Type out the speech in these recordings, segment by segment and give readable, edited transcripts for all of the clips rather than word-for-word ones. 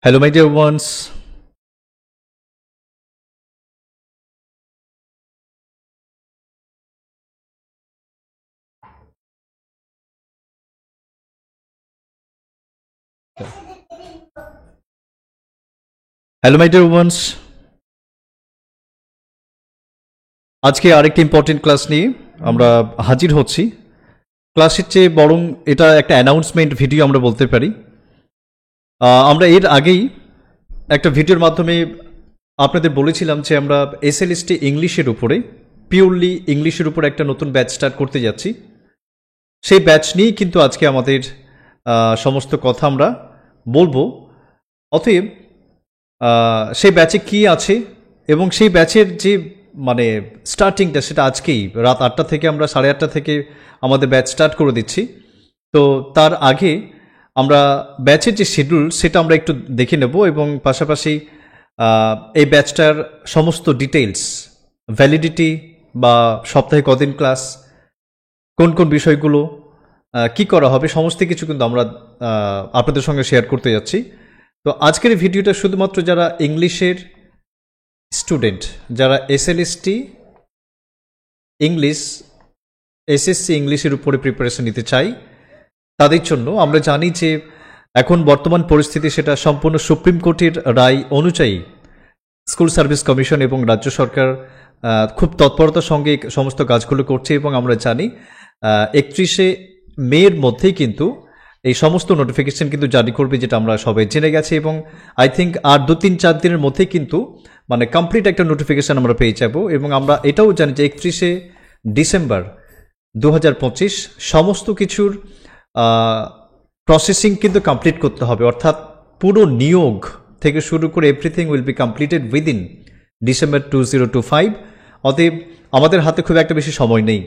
Hello, my dear ones. Hello my dear once, আজকে আরেকটি important class নিয়ে আমরা হাজির হচ্ছি। ক্লাসের চেয়ে বরং এটা একটা অ্যানাউন্সমেন্ট ভিডিও আমরা বলতে পারি। আমরা এর আগেই একটা ভিডিওর মাধ্যমে আপনাদের বলেছিলাম যে আমরা এসএলএসটি ইংলিশের উপরে, পিওরলি ইংলিশের উপরে একটা নতুন ব্যাচ স্টার্ট করতে যাচ্ছি। সেই ব্যাচ নিয়েই কিন্তু আজকে আমাদের সমস্ত কথা আমরা বলবো। অতএব সেই ব্যাচে কি আছে এবং সেই ব্যাচের যে মানে স্টার্টিংটা সেটা আজকেই রাত 8টা থেকে আমরা 8:30 থেকে আমাদের ব্যাচ স্টার্ট করে দিচ্ছি। তো তার আগে আমরা ব্যাচের যে শিডিউল সেটা আমরা একটু দেখে নেব এবং পাশাপাশি এই ব্যাচটার সমস্ত ডিটেইলস, ভ্যালিডিটি বা সপ্তাহে কদিন ক্লাস, কোন কোন বিষয়গুলো কি করা হবে, সমস্ত কিছু কিন্তু আমরা আপনাদের সঙ্গে শেয়ার করতে যাচ্ছি। তো আজকের এই ভিডিওটা শুধুমাত্র যারা ইংলিশের স্টুডেন্ট, যারা এসএলএসটি ইংলিশ, এসএসসি ইংলিশের উপরে প্রিপারেশন নিতে চাই তাদের জন্য। আমরা জানি যে এখন বর্তমান পরিস্থিতি সেটা সম্পূর্ণ সুপ্রিম কোর্টের রায় অনুযায়ী স্কুল সার্ভিস কমিশন এবং রাজ্য সরকার খুব তৎপরতার সঙ্গে সমস্ত কাজগুলো করছে এবং আমরা জানি 31শে মের মধ্যেই কিন্তু এই সমস্ত নোটিফিকেশন কিন্তু জারি করবে, যেটা আমরা সবাই জেনে গেছি। এবং আই থিঙ্ক আর 2-3-4 দিনের মধ্যেই কিন্তু মানে কমপ্লিট একটা নোটিফিকেশন আমরা পেয়ে যাব। এবং আমরা এটাও জানি যে 31শে ডিসেম্বর 2025 সমস্ত কিছুর প্রসেসিং কিন্তু কমপ্লিট করতে হবে, অর্থাৎ পুরো নিয়োগ থেকে শুরু করে everything will be completed within December 2025। অতএব আমাদের হাতে খুব একটা বেশি সময় নেই।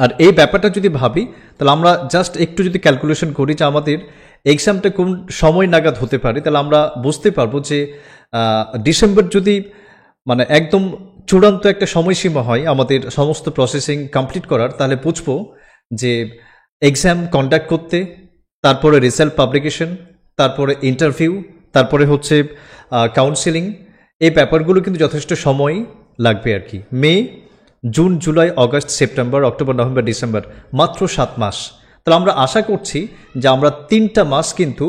আর এই ব্যাপারটা যদি ভাবি তাহলে আমরা জাস্ট একটু যদি ক্যালকুলেশন করি যে আমাদের এক্সামটা কোন সময় নাগাদ হতে পারে, তাহলে আমরা বুঝতে পারবো যে ডিসেম্বর যদি মানে একদম চূড়ান্ত একটা সময়সীমা হয় আমাদের সমস্ত প্রসেসিং কমপ্লিট করার, তাহলে বুঝবো যে এক্সাম কন্ডাক্ট করতে, তারপরে রেজাল্ট পাবলিকেশন, তারপরে ইন্টারভিউ, তারপরে হচ্ছে কাউন্সেলিং, এই ব্যাপারগুলো কিন্তু যথেষ্ট সময় লাগবে আর কি। May, June, July, August, September, October, November, December, মাত্র 7 মাস। তাহলে আমরা আশা করছি যে আমরা 3টা মাস কিন্তু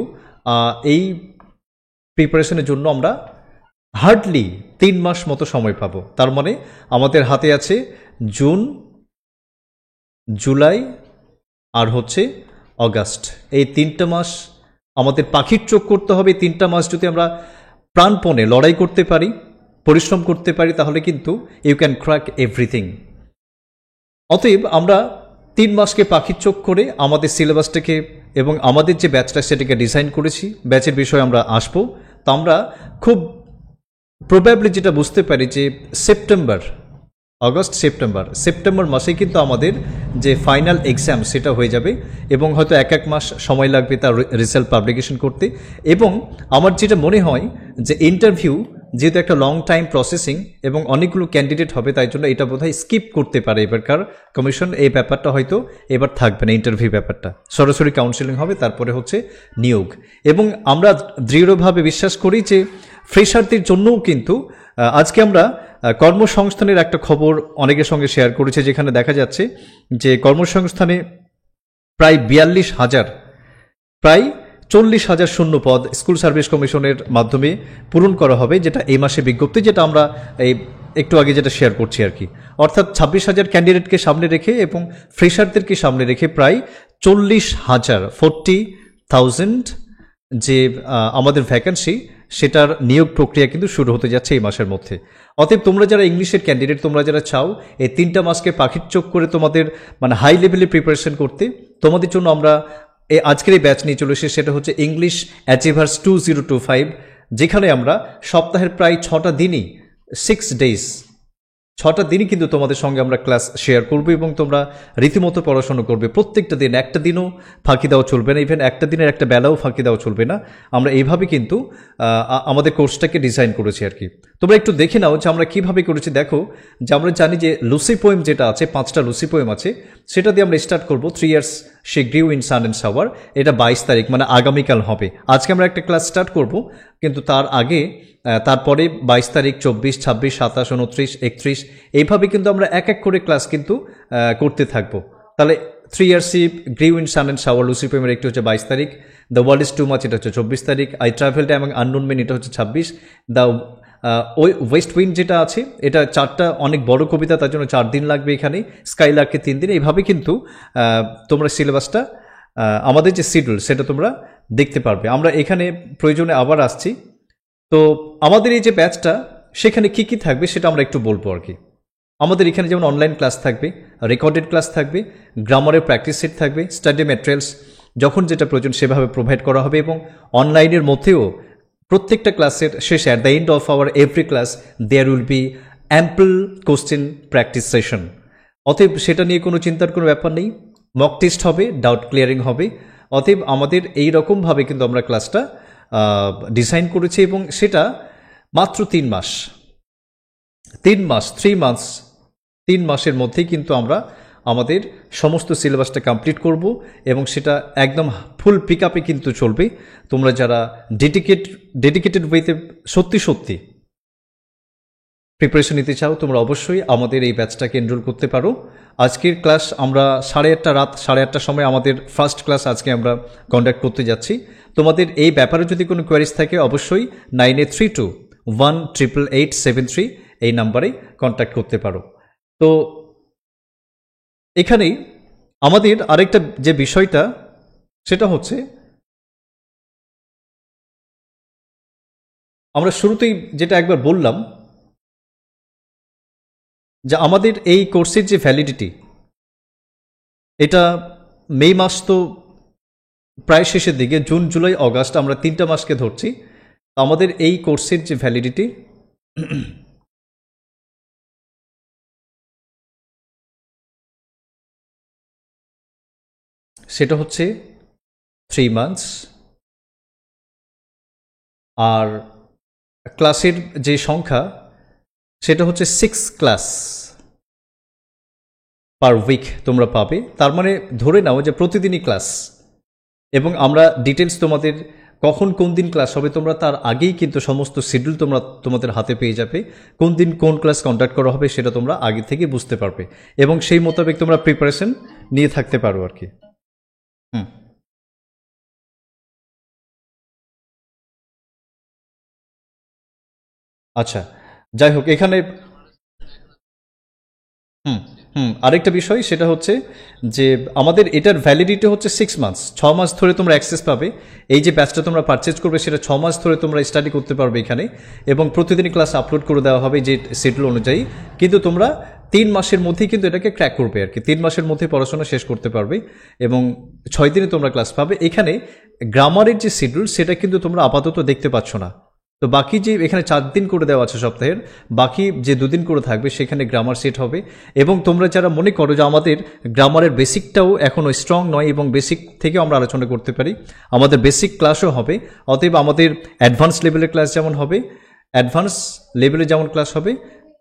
এই প্রিপারেশনের জন্য আমরা হার্ডলি 3 মাস মতো সময় পাবো। তার মানে আমাদের হাতে আছে জুন, জুলাই আর হচ্ছে অগাস্ট, এই 3টা মাস আমাদের পাখির চোখ করতে হবে। 3টা মাস যদি আমরা প্রাণপণে লড়াই করতে পারি, পরিশ্রম করতে পারি, তাহলে কিন্তু ইউ ক্যান ক্র্যাক এভরিথিং। অতএব আমরা 3 মাসকে পাখির চোখ করে আমাদের সিলেবাসটাকে এবং আমাদের যে ব্যাচটা সেটাকে ডিজাইন করেছি। ব্যাচের বিষয়ে আমরা আসবো। তো আমরা খুব প্রবাবলি যেটা বুঝতে পারি যে সেপ্টেম্বর, অগস্ট, সেপ্টেম্বর মাসে কিন্তু আমাদের যে ফাইনাল এক্সাম সেটা হয়ে যাবে এবং হয়তো এক মাস সময় লাগবে তার রেজাল্ট পাবলিকেশন করতে। এবং আমার যেটা মনে হয় যে ইন্টারভিউ যেহেতু একটা লং টাইম প্রসেসিং এবং অনেকগুলো ক্যান্ডিডেট হবে, তাই জন্য এটা বোধহয় স্কিপ করতে পারে এবারকার কমিশন। এই ব্যাপারটা হয়তো এবার থাকবে না, ইন্টারভিউ ব্যাপারটা সরাসরি কাউন্সেলিং হবে, তারপরে হচ্ছে নিয়োগ। এবং আমরা দৃঢ়ভাবে বিশ্বাস করি যে ফ্রেশারদের জন্যও কিন্তু আজকে আমরা কর্মসংস্থানের একটা খবর অনেকের সঙ্গে শেয়ার করেছে, যেখানে দেখা যাচ্ছে যে কর্মসংস্থানে প্রায় 42,000, প্রায় 40,000 শূন্য পদ স্কুল সার্ভিস কমিশনের মাধ্যমে পূরণ করা হবে, যেটা এই মাসে বিজ্ঞপ্তি, যেটা আমরা এই একটু আগে যেটা শেয়ার করছি আর কি। অর্থাৎ 26,000 ক্যান্ডিডেটকে সামনে রেখে এবং ফ্রেশারদেরকে সামনে রেখে প্রায় 40,000 যে আমাদের ভ্যাকেন্সি সেটার নিয়োগ প্রক্রিয়া কিন্তু শুরু হতে যাচ্ছে এই মাসের মধ্যে। অতএব তোমরা যারা ইংলিশের ক্যান্ডিডেট, তোমরা যারা চাও এই 3টা মাসকে পাখির চোখ করে তোমাদের মানে হাই লেভেলে প্রিপারেশন করতে, তোমাদের জন্য আমরা এই আজকের এই ব্যাচ নিয়ে চলে এসেছি। সেটা হচ্ছে ইংলিশ অ্যাচিভার্স 2025, যেখানে আমরা সপ্তাহের প্রায় 6টা দিনই 6 দিনই কিন্তু তোমাদের সঙ্গে আমরা ক্লাস শেয়ার করবো এবং তোমরা রীতিমতো পড়াশোনা করবে প্রত্যেকটা দিন। একটা দিনও ফাঁকি দেওয়া চলবে না, ইভেন একটা দিনের একটা বেলাও ফাঁকি দেওয়া চলবে না। আমরা এইভাবে কিন্তু আমাদের কোর্সটাকে ডিজাইন করেছি আর কি। তোমরা একটু দেখে নাও যে আমরা কীভাবে করেছি। দেখো যে আমরা জানি যে লুসি পোয়েম যেটা আছে, 5টা লুসি পোয়েম আছে, সেটা দিয়ে আমরা স্টার্ট করবো 3 years she grew in sun and shower, এটা 22 তারিখ মানে আগামীকাল হবে। আজকে আমরা একটা ক্লাস স্টার্ট করব, কিন্তু তার আগে তারপরে 22 তারিখ, 24, 26, 27, 29, 31 এইভাবে কিন্তু আমরা এক এক করে ক্লাস কিন্তু করতে থাকবো। তাহলে 3 years grew in sun and shower Lucy প্রেমের একটি হচ্ছে 22 তারিখ, the world is too much এটা হচ্ছে 24 তারিখ, আই ট্রাভেলড এবং আননোন মেন এটা হচ্ছে 26, দ্য ওই ওয়েস্ট উইন্ড যেটা আছে এটা 4টা অনেক বড় কবিতা, তার জন্য 4 দিন লাগবে এখানে, স্কাইলার্কে 3 দিন। এইভাবে কিন্তু তোমরা সিলেবাসটা আমাদের যে শিডিউল সেটা তোমরা দেখতে পারবে। আমরা এখানে প্রয়োজনে আবার আসছি। তো আমাদের এই যে ব্যাচটা সেখানে কি কি থাকবে সেটা আমরা একটু বলবো আর কি। আমাদের এখানে যেমন অনলাইন ক্লাস থাকবে, রেকর্ডেড ক্লাস থাকবে, গ্রামারের প্র্যাকটিস সেট থাকবে, স্টাডি ম্যাটেরিয়ালস যখন যেটা প্রয়োজন সেভাবে প্রোভাইড করা হবে, এবং অনলাইনের মধ্যেও প্রত্যেকটা ক্লাসের শেষে at the end of our every class there will be ample question practice session. অতএব সেটা নিয়ে কোনো চিন্তার কোনো ব্যাপার নেই, মক টেস্ট হবে, ডাউট ক্লিয়ারিং হবে। অতএব আমাদের এই রকমভাবে কিন্তু আমরা ক্লাসটা ডিজাইন করেছি, এবং সেটা মাত্র 3 মাস 3 মাসের মধ্যেই কিন্তু আমরা আমাদের সমস্ত সিলেবাসটা কমপ্লিট করব, এবং সেটা একদম ফুল পিক আপে কিন্তু চলবে। তোমরা যারা ডেডিকেটেড ওয়েতে সত্যি প্রিপারেশন নিতে চাও তোমরা অবশ্যই আমাদের এই ব্যাচটাকে এনরোল করতে পারো। আজকের ক্লাস আমরা 8:30 রাত 8:30 সময় আমাদের ফার্স্ট ক্লাস আজকে আমরা কন্ডাক্ট করতে যাচ্ছি। তোমাদের এই ব্যাপারে যদি কোনো কোয়ারিজ থাকে অবশ্যই 9832188873 এই নাম্বারে কন্ট্যাক্ট করতে পারো। তো এখানেই আমাদের আরেকটা যে বিষয়টা সেটা হচ্ছে, আমরা শুরুতেই যেটা একবার বললাম যে আমাদের এই কোর্সের যে ভ্যালিডিটি, এটা মে মাস তো প্রায় শেষের দিকে, জুন জুলাই অগাস্ট আমরা 3টা মাসকে ধরছি। আমাদের এই কোর্সের যে ভ্যালিডিটি সেটা হচ্ছে 3 মান্থস, আর ক্লাসের যে সংখ্যা সেটা হচ্ছে 6 ক্লাস পার উইক তোমরা পাবে। তার মানে ধরে নাও যে প্রতিদিনই ক্লাস, এবং আমরা ডিটেলস তোমাদের কখন কোন দিন ক্লাস হবে তোমরা তার আগেই কিন্তু সমস্ত শিডিউল তোমরা তোমাদের হাতে পেয়ে যাবে। কোন দিন কোন ক্লাস কন্ডাক্ট করা হবে সেটা তোমরা আগে থেকে বুঝতে পারবে, এবং সেই মোতাবেক তোমরা প্রিপারেশন নিয়ে থাকতে পারো আর কি। আচ্ছা, যাই হোক, এখানে আরেকটা বিষয় সেটা হচ্ছে যে আমাদের এটার ভ্যালিডিটি হচ্ছে 6 মান্থস, 6 মাস ধরে তোমরা অ্যাক্সেস পাবে। এই যে ব্যাচটা তোমরা পারচেজ করবে সেটা 6 মাস ধরে তোমরা স্টাডি করতে পারবে এখানে, এবং প্রতিদিনই ক্লাস আপলোড করে দেওয়া হবে যে শিডিউল অনুযায়ী। কিন্তু তোমরা 3 মাসের মধ্যেই কিন্তু এটাকে ক্র্যাক করবে আর কি, 3 মাসের মধ্যে পড়াশোনা শেষ করতে পারবে, এবং 6 দিনে তোমরা ক্লাস পাবে। এখানে গ্রামারের যে শিডিউল সেটা কিন্তু তোমরা আপাতত দেখতে পাচ্ছ না। তো বাকি যে এখানে 4 দিন করে দেওয়া আছে সপ্তাহের, বাকি যে 2 দিন করে থাকবে সেখানে গ্রামার সেট হবে। এবং তোমরা যারা মনে করো যে আমাদের গ্রামারের বেসিকটাও এখনও স্ট্রং নয় এবং বেসিক থেকেও আমরা আলোচনা করতে পারি, আমাদের বেসিক ক্লাসও হবে। অতএব আমাদের অ্যাডভান্স লেভেলের ক্লাস যেমন হবে, অ্যাডভান্স লেভেলে যেমন ক্লাস হবে,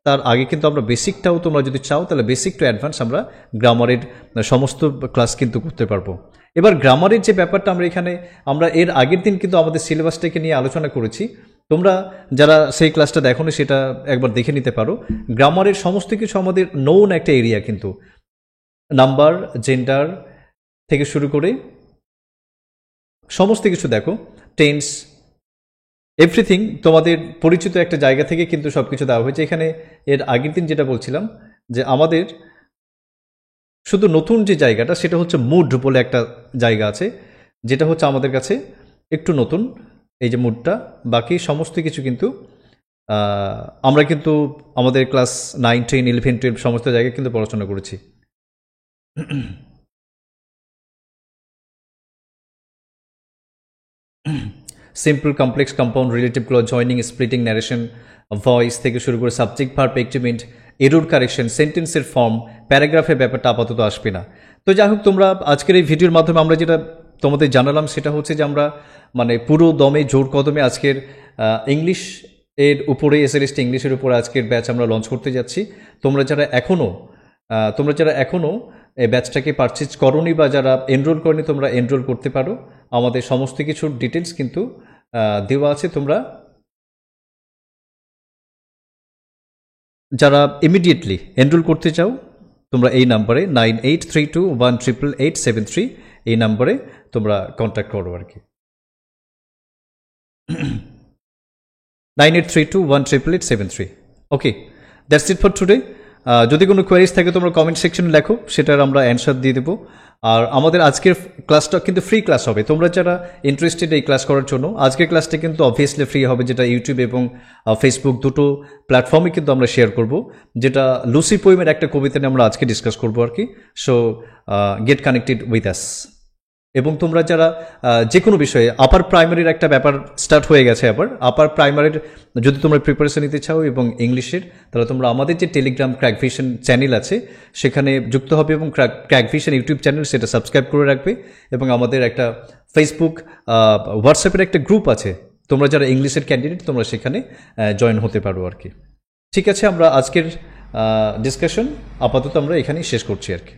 তার আগে কিন্তু আমরা বেসিকটাও তোমরা যদি চাও তাহলে বেসিক টু অ্যাডভান্স আমরা গ্রামারের সমস্ত ক্লাস কিন্তু করতে পারবো। এবার গ্রামারের যে ব্যাপারটা আমরা এর আগের দিন কিন্তু আমাদের সিলেবাসটাকে নিয়ে আলোচনা করেছি। তোমরা যারা সেই ক্লাসটা দেখোনি সেটা একবার দেখে নিতে পারো। গ্রামারের সমস্ত কিছু আমাদের নোন একটা এরিয়া, কিন্তু নাম্বার, জেন্ডার থেকে শুরু করে সমস্ত কিছু দেখো, টেন্স, এভরিথিং তোমাদের পরিচিত একটা জায়গা থেকে কিন্তু সব কিছু দেওয়া হয়েছে এখানে। এর আগের দিন যেটা বলছিলাম যে আমাদের শুধু নতুন যে জায়গাটা সেটা হচ্ছে মুড বলে একটা জায়গা আছে, যেটা হচ্ছে আমাদের কাছে একটু নতুন, এই যে মুডটা। বাকি সমস্ত কিছু কিন্তু আমরা কিন্তু আমাদের ক্লাস 9, 10, 11, 12 সমস্ত জায়গায় কিন্তু পড়াশোনা করেছি। Simple, complex, compound, relative clause, joining, splitting, narration, voice থেকে শুরু করে সাবজেক্ট, ভার্ব, এক্টিভেন্ট, এরর কারেকশন, সেন্টেন্সের ফর্ম, প্যারাগ্রাফের ব্যাপারটা আপাতত আসবে না। তো যাই হোক, তোমরা আজকের এই ভিডিওর মাধ্যমে আমরা যেটা তোমাদের জানালাম সেটা হচ্ছে যে আমরা মানে পুরো দমে জোর কদমে আজকের ইংলিশ এর উপরে, এসএলএসটি ইংলিশের উপরে আজকের ব্যাচ আমরা লঞ্চ করতে যাচ্ছি। তোমরা যারা এখনও এই ব্যাচটাকে পারচেজ করনি বা যারা এনরোল করনি তোমরা এনরোল করতে পারো। আমাদের সমস্ত কিছুর ডিটেলস কিন্তু দেওয়া আছে। তোমরা যারা ইমিডিয়েটলি এনরোল করতে চাও তোমরা এই নাম্বারে 9832188873 এই নাম্বারে তোমরা কন্ট্যাক্ট করো আর কি, 9832188873। ওকে, দ্যাটস ইট ফর টুডে। যদি কোনো কোয়ারিজ থাকে তোমরা কমেন্ট সেকশনে লেখো, সেটার আমরা অ্যান্সার দিয়ে দেবো। আর আমাদের আজকের ক্লাসটা কিন্তু ফ্রি ক্লাস হবে। তোমরা যারা ইন্টারেস্টেড এই ক্লাস করার জন্য, আজকের ক্লাসটা কিন্তু অবভিয়াসলি ফ্রি হবে, যেটা ইউটিউব এবং ফেসবুক দুটো প্ল্যাটফর্মে কিন্তু আমরা শেয়ার করব, যেটা লুসি পোয়েমের একটা কবিতা নিয়ে আমরা আজকে ডিসকাস করবো আর কি। So get connected with us. এবং তোমরা যারা যে কোনো বিষয়ে, আপার প্রাইমারির একটা ব্যাপার স্টার্ট হয়ে গেছে আবার, আপার প্রাইমারির যদি তোমরা প্রিপারেশন নিতে চাও এবং ইংলিশের, তাহলে তোমরা আমাদের যে টেলিগ্রাম ক্র্যাকভিশন চ্যানেল আছে সেখানে যুক্ত হবে এবং ক্র্যাকভিশন ইউটিউব চ্যানেল সেটা সাবস্ক্রাইব করে রাখবে। এবং আমাদের একটা ফেসবুক হোয়াটসঅ্যাপের একটা গ্রুপ আছে, তোমরা যারা ইংলিশের ক্যান্ডিডেট তোমরা সেখানে জয়েন হতে পারো আর কি। ঠিক আছে, আমরা আজকের ডিসকাশন আপাতত আমরা এখানেই শেষ করছি আর কি।